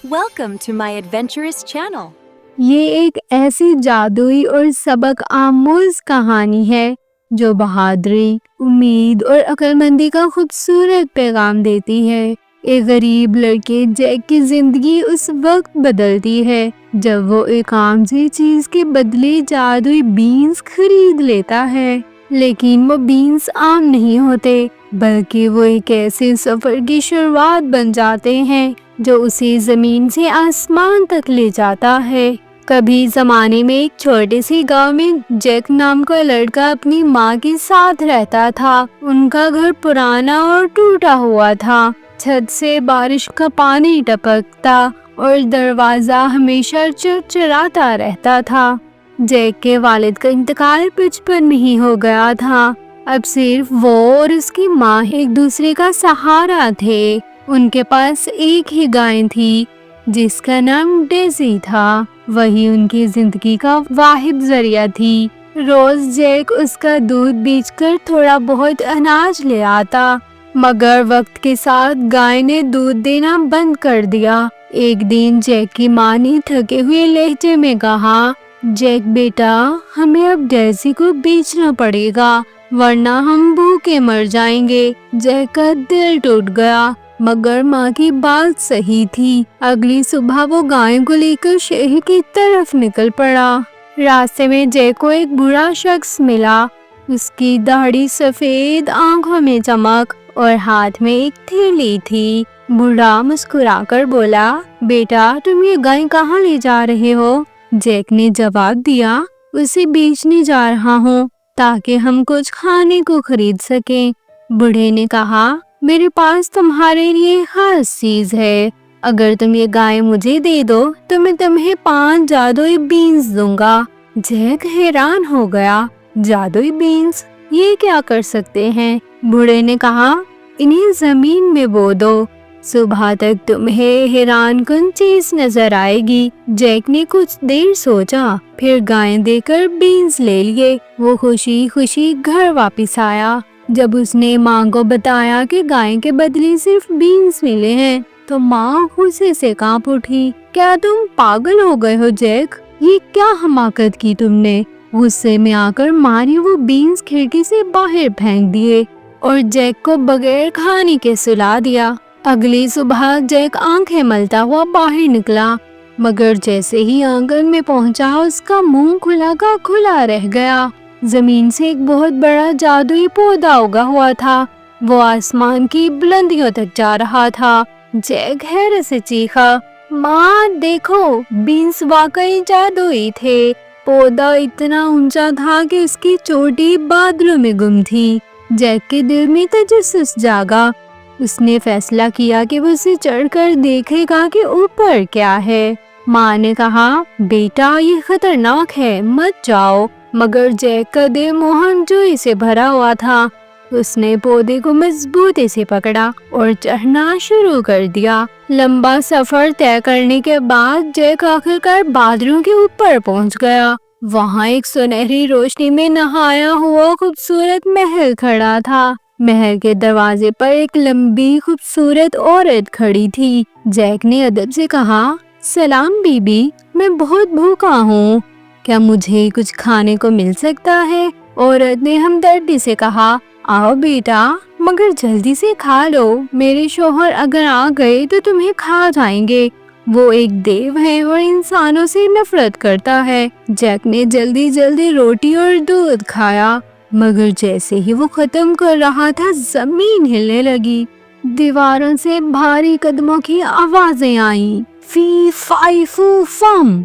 Welcome to my adventurous channel. یہ ایک ایسی جادوئی اور سبق آموز کہانی ہے جو بہادری، امید اور عقلمندی کا خوبصورت پیغام دیتی ہے۔ ایک غریب لڑکے جیک کی زندگی اس وقت بدلتی ہے جب وہ ایک عام سی چیز کے بدلے جادوئی بینز خرید لیتا ہے، لیکن وہ بینز عام نہیں ہوتے بلکہ وہ ایک ایسے سفر کی شروعات بن جاتے ہیں جو اسے زمین سے آسمان تک لے جاتا ہے۔ کبھی زمانے میں ایک چھوٹے سی گاؤں میں جیک نام کا لڑکا اپنی ماں کے ساتھ رہتا تھا۔ ان کا گھر پرانا اور ٹوٹا ہوا تھا، چھت سے بارش کا پانی ٹپکتا اور دروازہ ہمیشہ چرچراتا رہتا تھا۔ جیک کے والد کا انتقال بچپن میں ہی ہو گیا تھا۔ اب صرف وہ اور اس کی ماں ایک دوسرے کا سہارا تھے۔ ان کے پاس ایک ہی گائے تھی جس کا نام ڈیزی تھا، وہی ان کی زندگی کا واحد ذریعہ تھی۔ روز جیک اس کا دودھ بیچ کر تھوڑا بہت اناج لے آتا، مگر وقت کے ساتھ گائے نے دودھ دینا بند کر دیا۔ ایک دن جیک کی ماں نے تھکے ہوئے لہجے میں کہا، جیک بیٹا، ہمیں اب ڈیزی کو بیچنا پڑے گا ورنہ ہم بھوکے مر جائیں گے۔ جیک کا دل ٹوٹ گیا، مگر ماں کی بات صحیح تھی۔ اگلی صبح وہ گائے کو لے کر شہر کی طرف نکل پڑا۔ راستے میں جیک کو ایک بوڑھا شخص ملا، اس کی داڑھی سفید، آنکھوں میں چمک اور ہاتھ میں ایک تھیلی تھی۔ بوڑھا مسکرا کر بولا، بیٹا تم یہ گائے کہاں لے جا رہے ہو؟ جیک نے جواب دیا، اسے بیچنے جا رہا ہوں تاکہ ہم کچھ کھانے کو خرید سکیں۔ بوڑھے نے کہا، میرے پاس تمہارے لیے خاص چیز ہے، اگر تم یہ گائے مجھے دے دو تو میں تمہیں 5 جادوئی بینز دوں گا۔ جیک حیران ہو گیا، جادوئی بینز یہ کیا کر سکتے ہیں؟ بوڑھے نے کہا، انہیں زمین میں بو دو، صبح تک تمہیں حیران کن چیز نظر آئے گی۔ جیک نے کچھ دیر سوچا، پھر گائے دے کر بینز لے لیے۔ وہ خوشی خوشی گھر واپس آیا۔ جب اس نے ماں کو بتایا کہ گائے کے بدلے صرف بینز ملے ہیں تو ماں غصے سے کانپ اٹھی۔ کیا تم پاگل ہو گئے ہو جیک؟ یہ کیا حماقت کی تم نے؟ غصے میں آ کر ماں نے وہ بینز کھڑکی سے باہر پھینک دیے اور جیک کو بغیر کھانے کے سلا دیا۔ اگلی صبح جیک آنکھیں ملتا ہوا باہر نکلا، مگر جیسے ہی آنگن میں پہنچا اس کا منہ کھلا کا کھلا رہ گیا۔ زمین سے ایک بہت بڑا جادوئی پودا اگا ہوا تھا، وہ آسمان کی بلندیوں تک جا رہا تھا۔ جیک حیرت سے چیخا، ماں دیکھو، بینز واقعی جادوئی تھے۔ پودا اتنا اونچا تھا کہ اس کی چوٹی بادلوں میں گم تھی۔ جیک کے دل میں تجسس جاگا، اس نے فیصلہ کیا کہ وہ اسے چڑھ کر دیکھے گا کہ اوپر کیا ہے۔ ماں نے کہا، بیٹا یہ خطرناک ہے، مت جاؤ۔ مگر جیک کا دل موہن جوئی سے بھرا ہوا تھا۔ اس نے پودے کو مضبوطی سے پکڑا اور چڑھنا شروع کر دیا۔ لمبا سفر طے کرنے کے بعد جیک آخرکار بادلوں کے اوپر پہنچ گیا۔ وہاں ایک سنہری روشنی میں نہایا ہوا خوبصورت محل کھڑا تھا۔ محل کے دروازے پر ایک لمبی خوبصورت عورت کھڑی تھی۔ جیک نے ادب سے کہا، سلام بی بی، میں بہت بھوکا ہوں، کیا مجھے کچھ کھانے کو مل سکتا ہے؟ عورت نے ہمدردی سے کہا، آؤ بیٹا، مگر جلدی سے کھا لو، میرے شوہر اگر آ گئے تو تمہیں کھا جائیں گے، وہ ایک دیو ہے اور انسانوں سے نفرت کرتا ہے۔ جیک نے جلدی جلدی روٹی اور دودھ کھایا، مگر جیسے ہی وہ ختم کر رہا تھا زمین ہلنے لگی، دیواروں سے بھاری قدموں کی آوازیں آئیں، فی فائی فو فم۔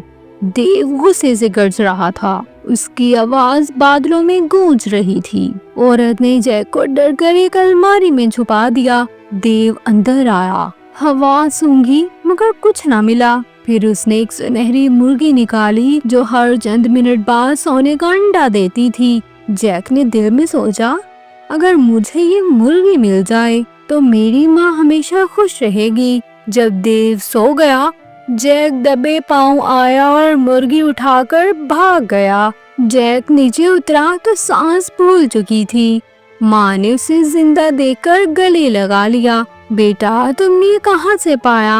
دیو غصے سے گرج رہا تھا، اس کی آواز بادلوں میں گونج رہی تھی۔ عورت نے جیک کو ڈر کر ایک الماری میں چھپا دیا۔ دیو اندر آیا، ہوا سونگھی مگر کچھ نہ ملا۔ پھر اس نے ایک سنہری مرغی نکالی جو ہر چند منٹ بعد سونے کا انڈا دیتی تھی۔ جیک نے دل میں سوچا، اگر مجھے یہ مرغی مل جائے تو میری ماں ہمیشہ خوش رہے گی۔ جب دیو سو گیا، جیک دبے پاؤں آیا اور مرغی اٹھا کر بھاگ گیا۔ جیک نیچے اترا تو سانس پھول چکی تھی۔ ماں نے اسے زندہ دیکھ کر گلے لگا لیا، بیٹا تم نے کہاں سے پایا؟